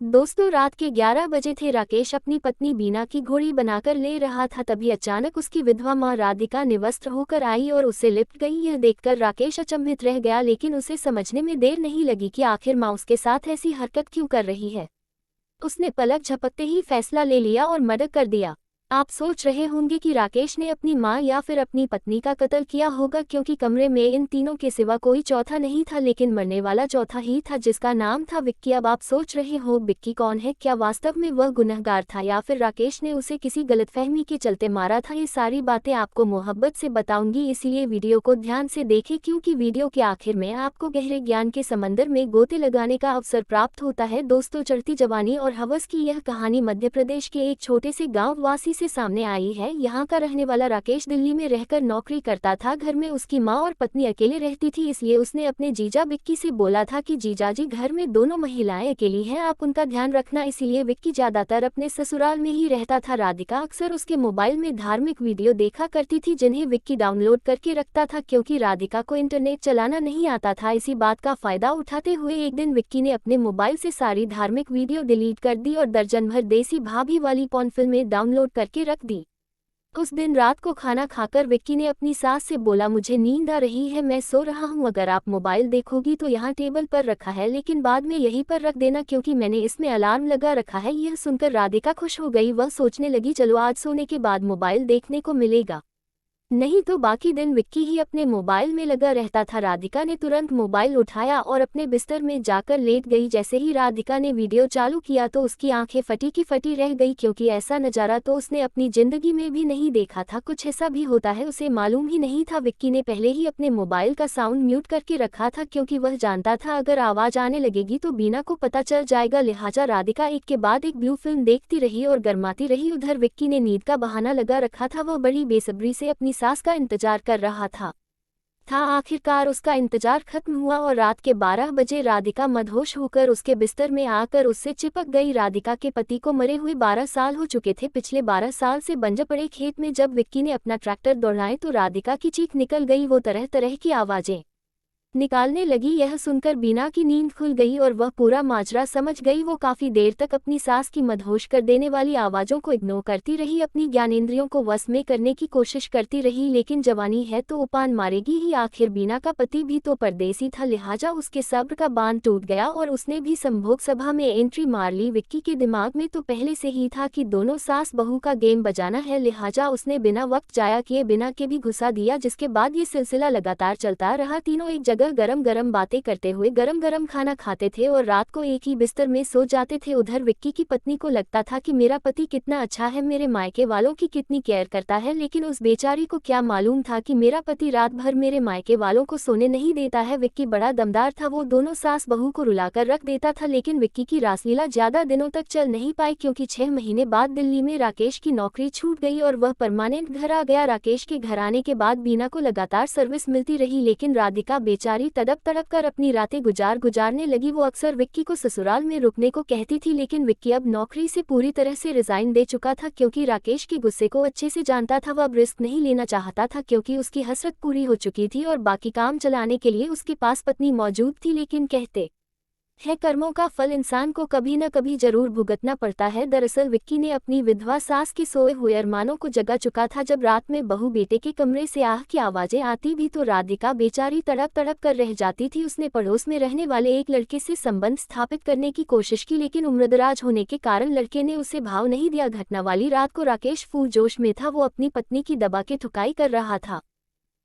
दोस्तों, रात के 11 बजे थे। राकेश अपनी पत्नी बीना की घोड़ी बनाकर ले रहा था, तभी अचानक उसकी विधवा माँ राधिका निवस्त्र होकर आई और उससे लिपट गई। यह देखकर राकेश अचंभित रह गया, लेकिन उसे समझने में देर नहीं लगी कि आखिर माँ उसके साथ ऐसी हरकत क्यों कर रही है। उसने पलक झपकते ही फैसला ले लिया और मर्डर कर दिया। आप सोच रहे होंगे कि राकेश ने अपनी मां या फिर अपनी पत्नी का कत्ल किया होगा, क्योंकि कमरे में इन तीनों के सिवा कोई चौथा नहीं था, लेकिन मरने वाला चौथा ही था, जिसका नाम था विक्की। अब आप सोच रहे हो विक्की कौन है? क्या वास्तव में वह गुनहगार था या फिर राकेश ने उसे किसी गलतफहमी के चलते मारा था? ये सारी बातें आपको मोहब्बत से बताऊंगी, इसलिए वीडियो को ध्यान से देखें, क्योंकि वीडियो के आखिर में आपको गहरे ज्ञान के समंदर में गोते लगाने का अवसर प्राप्त होता है। दोस्तों, चढ़ती जवानी और हवस की यह कहानी मध्य प्रदेश के एक छोटे से गाँव वासी से सामने आई है। यहाँ का रहने वाला राकेश दिल्ली में रहकर नौकरी करता था। घर में उसकी माँ और पत्नी अकेले रहती थी, इसलिए उसने अपने जीजा विक्की से बोला था कि जीजाजी, घर में दोनों महिलाएं अकेली हैं, आप उनका ध्यान रखना। इसलिए विक्की ज्यादातर अपने ससुराल में ही रहता था। राधिका अक्सर उसके मोबाइल में धार्मिक वीडियो देखा करती थी, जिन्हें विक्की डाउनलोड करके रखता था, क्योंकि राधिका को इंटरनेट चलाना नहीं आता था। इसी बात का फायदा उठाते हुए एक दिन विक्की ने अपने मोबाइल से सारी धार्मिक वीडियो डिलीट कर दी और दर्जन भर देसी भाभी वाली पॉर्न फिल्में डाउनलोड करके रख दी। उस दिन रात को खाना खाकर विक्की ने अपनी सास से बोला, मुझे नींद आ रही है, मैं सो रहा हूँ, अगर आप मोबाइल देखोगी तो यहाँ टेबल पर रखा है, लेकिन बाद में यहीं पर रख देना, क्योंकि मैंने इसमें अलार्म लगा रखा है। यह सुनकर राधिका खुश हो गई। वह सोचने लगी, चलो आज सोने के बाद मोबाइल देखने को मिलेगा, नहीं तो बाकी दिन विक्की ही अपने मोबाइल में लगा रहता था। राधिका ने तुरंत मोबाइल उठाया और अपने बिस्तर में जाकर लेट गई। जैसे ही राधिका ने वीडियो चालू किया तो उसकी आंखें फटी की फटी रह गई, क्योंकि ऐसा नज़ारा तो उसने अपनी जिंदगी में भी नहीं देखा था। कुछ ऐसा भी होता है उसे मालूम ही नहीं था। विक्की ने पहले ही अपने मोबाइल का साउंड म्यूट करके रखा था, क्योंकि वह जानता था अगर आवाज आने लगेगी तो बीना को पता चल जाएगा। लिहाजा राधिका एक के बाद एक ब्लू फिल्म देखती रही और गर्माती रही। उधर विक्की ने नींद का बहाना लगा रखा था। वह बड़ी बेसब्री से अपनी सास का इंतजार कर रहा था। आखिरकार उसका इंतजार खत्म हुआ और रात के 12 बजे राधिका मदहोश होकर उसके बिस्तर में आकर उससे चिपक गई। राधिका के पति को मरे हुए 12 साल हो चुके थे। पिछले 12 साल से बंजर पड़े खेत में जब विक्की ने अपना ट्रैक्टर दौड़ाए तो राधिका की चीख निकल गई। वो तरह तरह की आवाजें निकालने लगी। यह सुनकर बीना की नींद खुल गई और वह पूरा माजरा समझ गई। वो काफी देर तक अपनी सास की मदहोश कर देने वाली आवाजों को इग्नोर करती रही, अपनी ज्ञानेंद्रियों को वश में करने की कोशिश करती रही, लेकिन जवानी है तो उपान मारेगी ही। आखिर बीना का पति भी तो परदेसी था, लिहाजा उसके सब्र का बांध टूट गया और उसने भी संभोग सभा में एंट्री मार ली। विक्की के दिमाग में तो पहले से ही था कि दोनों सास बहू का गेम बजाना है, लिहाजा उसने बिना वक्त जाया किए बिना के भी घुसा दिया, जिसके बाद ये सिलसिला लगातार चलता रहा। तीनों एक गरम गरम बातें करते हुए गरम गरम खाना खाते थे और रात को एक ही बिस्तर में सो जाते थे। उधर विक्की की पत्नी को लगता था कि मेरा पति कितना अच्छा है, मेरे मायके वालों की कितनी केयर करता है, लेकिन उस बेचारी को क्या मालूम था कि मेरा पति रात भर मेरे मायके वालों को सोने नहीं देता है। विक्की बड़ा दमदार था, वो दोनों सास बहू को रुलाकर रख देता था, लेकिन विक्की की रासलीला ज्यादा दिनों तक चल नहीं पाई, क्योंकि 6 महीने बाद दिल्ली में राकेश की नौकरी छूट गई और वह परमानेंट घर आ गया। राकेश के घर आने के बाद बीना को लगातार सर्विस मिलती रही, लेकिन राधिका बेचारी तड़प तड़प कर अपनी रातें गुजारने लगी। वो अक्सर विक्की को ससुराल में रुकने को कहती थी, लेकिन विक्की अब नौकरी से पूरी तरह से रिजाइन दे चुका था, क्योंकि राकेश के गुस्से को अच्छे से जानता था। वह अब रिस्क नहीं लेना चाहता था, क्योंकि उसकी हसरत पूरी हो चुकी थी और बाकी काम चलाने के लिए उसके पास पत्नी मौजूद थी। लेकिन कहते है कर्मों का फल इंसान को कभी न कभी जरूर भुगतना पड़ता है। दरअसल विक्की ने अपनी विधवा सास के सोए हुए अरमानों को जगा चुका था। जब रात में बहू बेटे के कमरे से आह की आवाजें आती भी तो राधिका बेचारी तड़प तड़प कर रह जाती थी। उसने पड़ोस में रहने वाले एक लड़के से संबंध स्थापित करने की कोशिश की, लेकिन उम्रदराज होने के कारण लड़के ने उसे भाव नहीं दिया। घटना वाली रात को राकेश फूल जोश में था। वो अपनी पत्नी की दबा के ठुकाई कर रहा था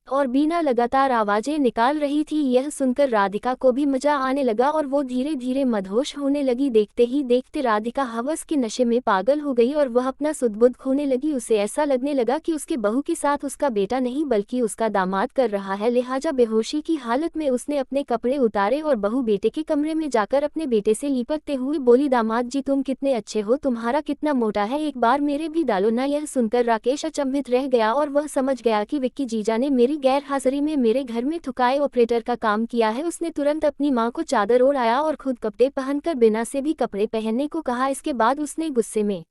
और बीना लगातार आवाजें निकाल रही थी। यह सुनकर राधिका को भी मजा आने लगा और वो धीरे धीरे मदहोश होने लगी। देखते ही देखते राधिका हवस के नशे में पागल हो गई और वह अपना सुध-बुध खोने लगी। उसे ऐसा लगने लगा कि उसके बहू के साथ उसका बेटा नहीं बल्कि उसका दामाद कर रहा है। लिहाजा बेहोशी की हालत में उसने अपने कपड़े उतारे और बहू बेटे के कमरे में जाकर अपने बेटे से लिपटते हुए बोली, दामाद जी तुम कितने अच्छे हो, तुम्हारा कितना मोटा है, एक बार मेरे भी डालो ना। यह सुनकर राकेश अचंभित रह गया और वह समझ गया कि विक्की जीजा ने मेरी गैर हाजिरी में मेरे घर में थुकाए ऑपरेटर का काम किया है। उसने तुरंत अपनी मां को चादर ओढ़ाया और खुद कपड़े पहनकर बिना से भी कपड़े पहनने को कहा। इसके बाद उसने गुस्से में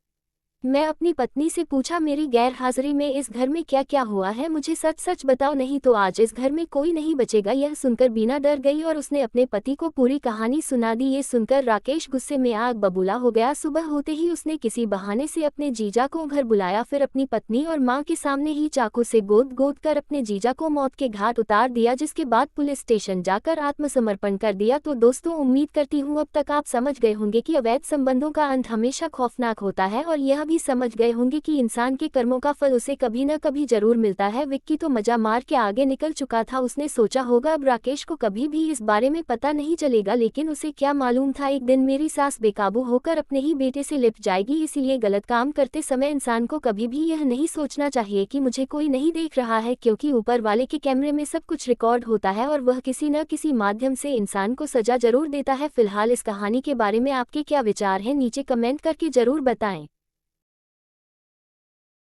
मैं अपनी पत्नी से पूछा, मेरी गैर हाजिरी में इस घर में क्या क्या हुआ है, मुझे सच सच बताओ, नहीं तो आज इस घर में कोई नहीं बचेगा। यह सुनकर बीना डर गई और उसने अपने पति को पूरी कहानी सुना दी। ये सुनकर राकेश गुस्से में आग बबूला हो गया। सुबह होते ही उसने किसी बहाने से अपने जीजा को घर बुलाया, फिर अपनी पत्नी और माँ के सामने ही चाकू से गोद गोद कर अपने जीजा को मौत के घाट उतार दिया, जिसके बाद पुलिस स्टेशन जाकर आत्मसमर्पण कर दिया। तो दोस्तों, उम्मीद करती हूँ अब तक आप समझ गए होंगे कि अवैध संबंधों का अंत हमेशा खौफनाक होता है, और यह भी समझ गए होंगे कि इंसान के कर्मों का फल उसे कभी न कभी जरूर मिलता है। विक्की तो मजा मार के आगे निकल चुका था। उसने सोचा होगा अब राकेश को कभी भी इस बारे में पता नहीं चलेगा, लेकिन उसे क्या मालूम था एक दिन मेरी सास बेकाबू होकर अपने ही बेटे से लिपट जाएगी। इसीलिए गलत काम करते समय इंसान को कभी भी यह नहीं सोचना चाहिए कि मुझे कोई नहीं देख रहा है, क्योंकि ऊपर वाले के कैमरे में सब कुछ रिकॉर्ड होता है और वह किसी न किसी माध्यम से इंसान को सजा जरूर देता है। फिलहाल इस कहानी के बारे में आपके क्या विचार हैं, नीचे कमेंट करके जरूर बताएं।